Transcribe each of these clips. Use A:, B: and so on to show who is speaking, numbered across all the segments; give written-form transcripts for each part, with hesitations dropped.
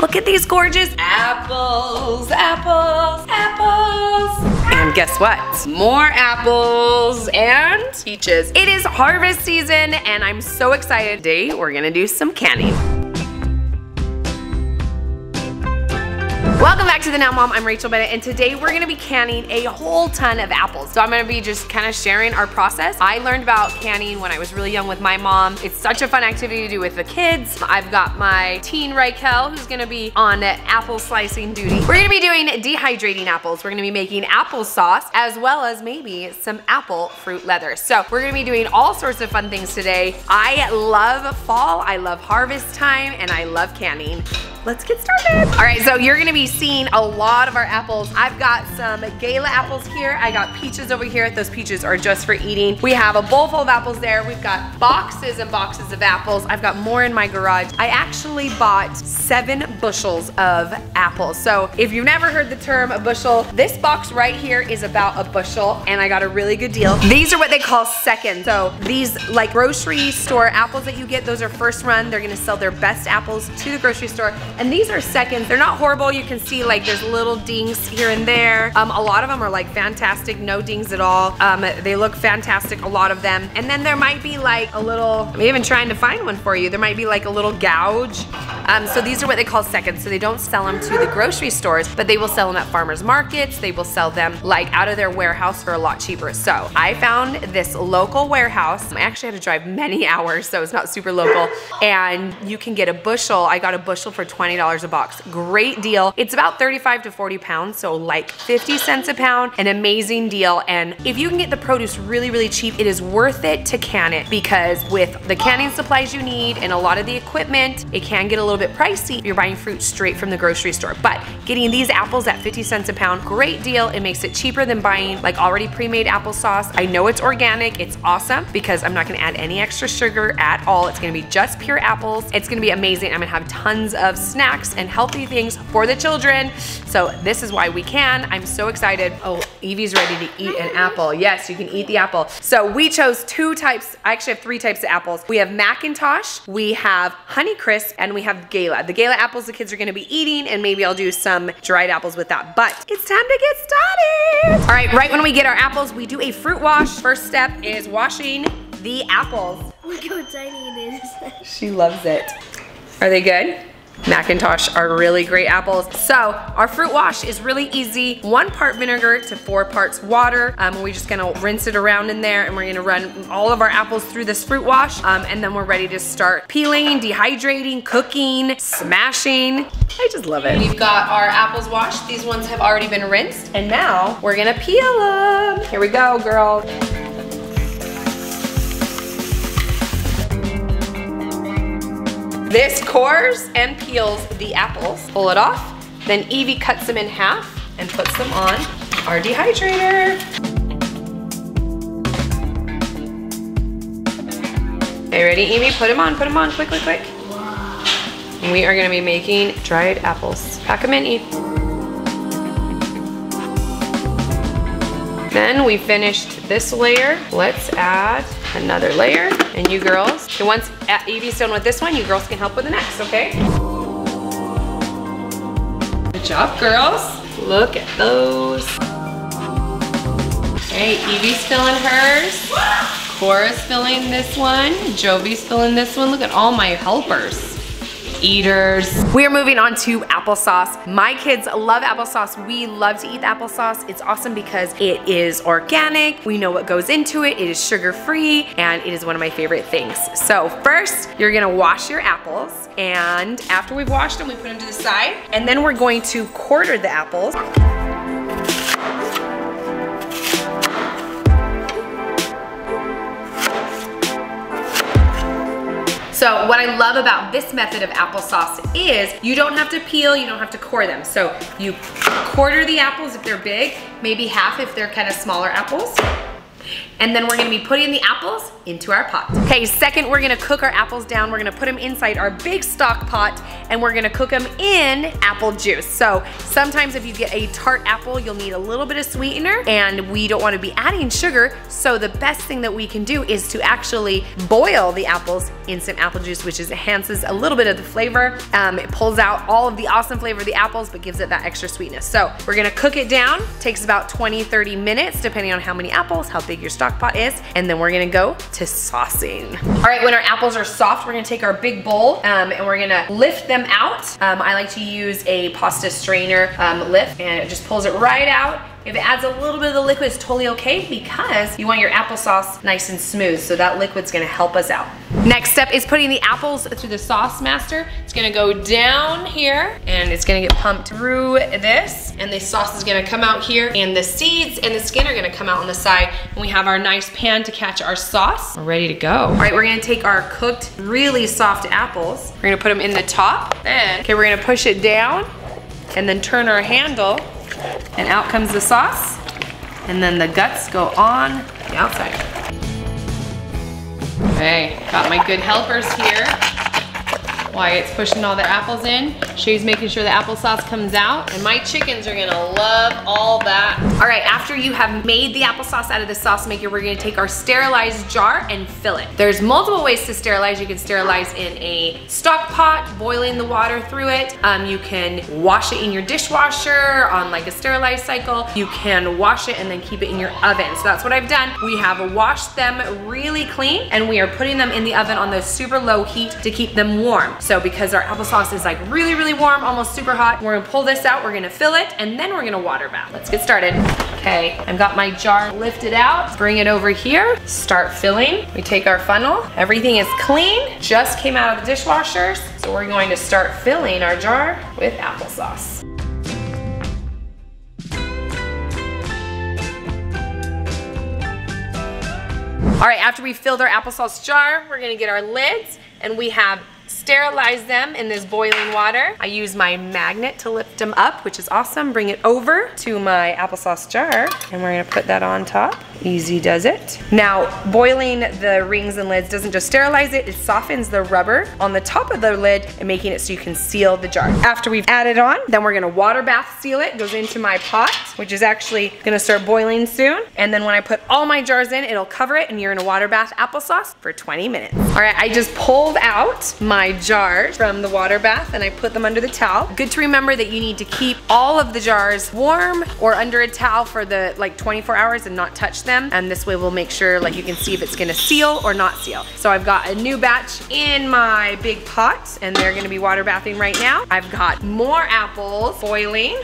A: Look at these gorgeous apples, apples, apples. And guess what? More apples and peaches. It is harvest season and I'm so excited. Today we're gonna do some canning. Welcome back to the Now Mom. I'm Rachel Bennett and today we're gonna be canning a whole ton of apples. So I'm gonna be just kind of sharing our process. I learned about canning when I was really young with my mom. It's such a fun activity to do with the kids. I've got my teen Raquel who's gonna be on apple slicing duty. We're gonna be doing dehydrating apples. We're gonna be making applesauce as well as maybe some apple fruit leather. So we're gonna be doing all sorts of fun things today. I love fall, I love harvest time, and I love canning. Let's get started. All right, so you're gonna be seeing a lot of our apples. I've got some Gala apples here. I got peaches over here. Those peaches are just for eating. We have a bowl full of apples there. We've got boxes and boxes of apples. I've got more in my garage. I actually bought 7 bushels of apples. So if you've never heard the term a bushel, this box right here is about a bushel and I got a really good deal. These are what they call seconds. So these like grocery store apples that you get, those are first run. They're gonna sell their best apples to the grocery store. And these are seconds. They're not horrible. You can see like there's little dings here and there. A lot of them are like fantastic, no dings at all. They look fantastic, a lot of them. And then there might be like a little, I'm even trying to find one for you. There might be like a little gouge. So these are what they call seconds. So they don't sell them to the grocery stores, but they will sell them at farmers markets. They will sell them like out of their warehouse for a lot cheaper. So I found this local warehouse. I actually had to drive many hours, so it's not super local. And you can get a bushel. I got a bushel for $20 a box. Great deal. It's about 35 to 40 pounds, so like 50 cents a pound, an amazing deal. And if you can get the produce really, really cheap, it is worth it to can it because with the canning supplies you need and a lot of the equipment, it can get a little bit pricey if you're buying fruit straight from the grocery store. But getting these apples at 50 cents a pound, great deal. It makes it cheaper than buying like already pre-made applesauce. I know it's organic. It's awesome because I'm not gonna add any extra sugar at all. It's gonna be just pure apples. It's gonna be amazing. I'm gonna have tons of snacks and healthy things for the children. So this is why we can. I'm so excited. Oh, Evie's ready to eat an apple. Yes, you can eat the apple. So we chose 2 types. I actually have 3 types of apples. We have Macintosh, we have Honeycrisp, and we have Gala. The Gala apples the kids are gonna be eating, and maybe I'll do some dried apples with that. But it's time to get started. All right, right when we get our apples, we do a fruit wash. First step is washing the apples.
B: Look how tiny it is.
A: She loves it. Are they good? Macintosh are really great apples. So our fruit wash is really easy. 1 part vinegar to 4 parts water. We're just gonna rinse it around in there and we're gonna run all of our apples through this fruit wash and then we're ready to start peeling, dehydrating, cooking, smashing. I just love it. We've got our apples washed. These ones have already been rinsed and now we're gonna peel them. Here we go, girl. This cores and peels the apples. Pull it off. Then Evie cuts them in half and puts them on our dehydrator. Okay, ready, Evie? Put them on, quick, quick, quick. And we are gonna be making dried apples. Pack them in, Eve. Then we finished this layer. Let's add another layer. And you girls, and once Evie's done with this one, you girls can help with the next, okay? Good job, girls. Look at those. Okay, Evie's filling hers. Cora's filling this one. Jovi's filling this one. Look at all my helpers. Eaters. We are moving on to applesauce. My kids love applesauce. We love to eat applesauce. It's awesome because it is organic. We know what goes into it. It is sugar-free and it is one of my favorite things. So first, you're gonna wash your apples and after we've washed them, we put them to the side and then we're going to quarter the apples. So what I love about this method of applesauce is you don't have to peel, you don't have to core them. So you quarter the apples if they're big, maybe half if they're kind of smaller apples. And then we're gonna be putting the apples into our pot. Okay, second, we're gonna cook our apples down. We're gonna put them inside our big stock pot, and we're gonna cook them in apple juice. So sometimes if you get a tart apple, you'll need a little bit of sweetener, and we don't wanna be adding sugar. So the best thing that we can do is to actually boil the apples in some apple juice, which enhances a little bit of the flavor. It pulls out all of the awesome flavor of the apples, but gives it that extra sweetness. So we're gonna cook it down. Takes about 20-30 minutes, depending on how many apples, how big your stock pot is, and then we're gonna go to saucing. All right, when our apples are soft, we're gonna take our big bowl and we're gonna lift them out. I like to use a pasta strainer lift, and it just pulls it right out. If it adds a little bit of the liquid, it's totally okay, because you want your applesauce nice and smooth, so that liquid's gonna help us out. Next step is putting the apples through the sauce master. It's gonna go down here, and it's gonna get pumped through this, and the sauce is gonna come out here, and the seeds and the skin are gonna come out on the side, and we have our nice pan to catch our sauce. We're ready to go. All right, we're gonna take our cooked, really soft apples. We're gonna put them in the top, then, okay, we're gonna push it down, and then turn our handle, and out comes the sauce, and then the guts go on the outside. Okay, got my good helpers here. Wyatt's pushing all the apples in. Shay's making sure the applesauce comes out, and my chickens are gonna love all that. All right, after you have made the applesauce out of the sauce maker, we're gonna take our sterilized jar and fill it. There's multiple ways to sterilize. You can sterilize in a stock pot, boiling the water through it. You can wash it in your dishwasher on like a sterilized cycle. You can wash it and then keep it in your oven. So that's what I've done. We have washed them really clean, and we are putting them in the oven on the super low heat to keep them warm. So because our applesauce is like really, really warm, almost super hot, we're gonna pull this out, we're gonna fill it, and then we're gonna water bath. Let's get started. Okay, I've got my jar lifted out. Bring it over here, start filling. We take our funnel, everything is clean, just came out of the dishwashers. So we're going to start filling our jar with applesauce. All right, after we filled our applesauce jar, we're gonna get our lids, and we have sterilized them in this boiling water. I use my magnet to lift them up, which is awesome. Bring it over to my applesauce jar, and we're gonna put that on top. Easy does it. Now, boiling the rings and lids doesn't just sterilize it, it softens the rubber on the top of the lid and making it so you can seal the jar. After we've added on, then we're gonna water bath seal it. It goes into my pot, which is actually gonna start boiling soon. And then when I put all my jars in, it'll cover it, and you're gonna water bath applesauce for 20 minutes. All right, I just pulled out my jars from the water bath, and I put them under the towel. Good to remember that you need to keep all of the jars warm or under a towel for the like 24 hours and not touch them. And this way we'll make sure like you can see if it's gonna seal or not seal. So I've got a new batch in my big pot, and they're gonna be water bathing right now. I've got more apples boiling.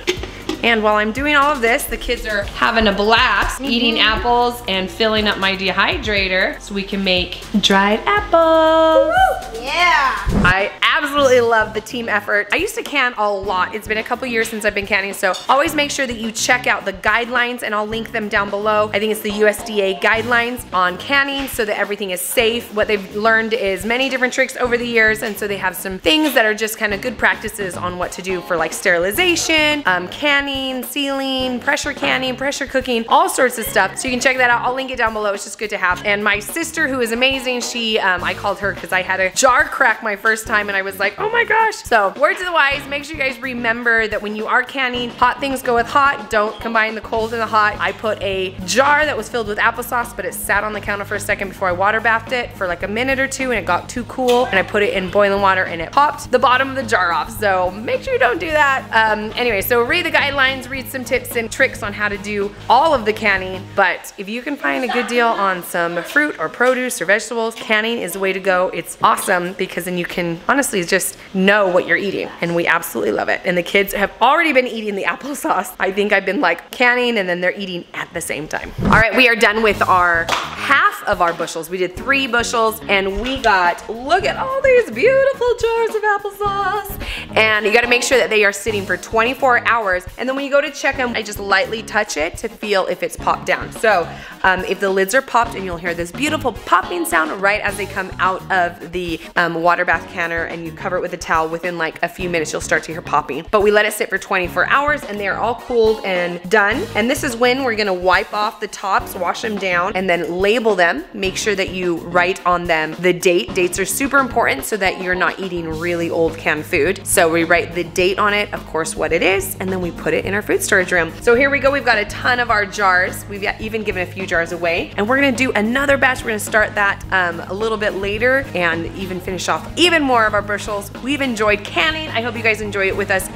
A: And while I'm doing all of this, the kids are having a blast eating apples and filling up my dehydrator so we can make dried apples.
B: Woo! Yeah!
A: I absolutely love the team effort. I used to can a lot. It's been a couple years since I've been canning, so always make sure that you check out the guidelines, and I'll link them down below. I think it's the USDA guidelines on canning so that everything is safe. What they've learned is many different tricks over the years, and so they have some things that are just kind of good practices on what to do for like sterilization, canning, sealing, pressure canning, pressure cooking, all sorts of stuff. So you can check that out. I'll link it down below. It's just good to have. And my sister, who is amazing, she, I called her because I had a jar crack my first time, and I was like, oh my gosh. So words of the wise, make sure you guys remember that when you are canning, hot things go with hot. Don't combine the cold and the hot. I put a jar that was filled with applesauce, but it sat on the counter for a second before I water bathed it for like a minute or two, and it got too cool, and I put it in boiling water, and it popped the bottom of the jar off. So make sure you don't do that. Anyway, so read the guidelines, read some tips and tricks on how to do all of the canning, but if you can find a good deal on some fruit or produce or vegetables, canning is the way to go. It's awesome because then you can honestly just know what you're eating, and we absolutely love it. And the kids have already been eating the applesauce. I think I've been like canning, and then they're eating at the same time. All right, we are done with our half of our bushels. We did 3 bushels, and we got, look at all these beautiful jars of applesauce. And you gotta make sure that they are sitting for 24 hours, and then when you go to check them, I just lightly touch it to feel if it's popped down. So if the lids are popped, and you'll hear this beautiful popping sound right as they come out of the water bath canner, and you cover it with a towel, within like a few minutes you'll start to hear popping. But we let it sit for 24 hours and they're all cooled and done. And this is when we're gonna wipe off the tops, wash them down, and then label them. Make sure that you write on them the date. Dates are super important so that you're not eating really old canned food. So we write the date on it, of course what it is, and then we put it in our food storage room. So here we go, we've got a ton of our jars. We've even given a few jars away, and we're gonna do another batch. We're gonna start that a little bit later and even finish off even more of our bushels. We've enjoyed canning. I hope you guys enjoy it with us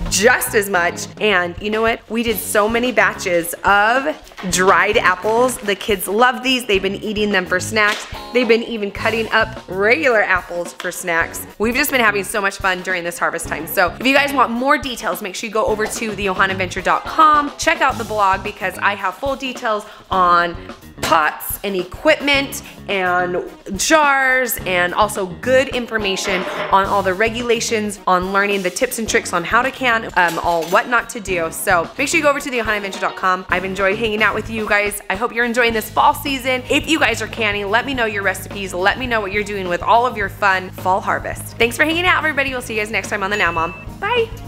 A: just as much. And you know what? We did so many batches of dried apples. The kids love these. They've been eating them for snacks. They've been even cutting up regular apples for snacks. We've just been having so much fun during this harvest time. So if you guys want more details, make sure you go over to theohanaventure.com. Check out the blog because I have full details on pots and equipment and jars, and also good information on all the regulations, on learning the tips and tricks on how to can, all what not to do. So make sure you go over to theohanaventure.com. I've enjoyed hanging out with you guys. I hope you're enjoying this fall season. If you guys are canning, let me know your recipes. Let me know what you're doing with all of your fun fall harvest. Thanks for hanging out, everybody. We'll see you guys next time on the Now Mom. Bye.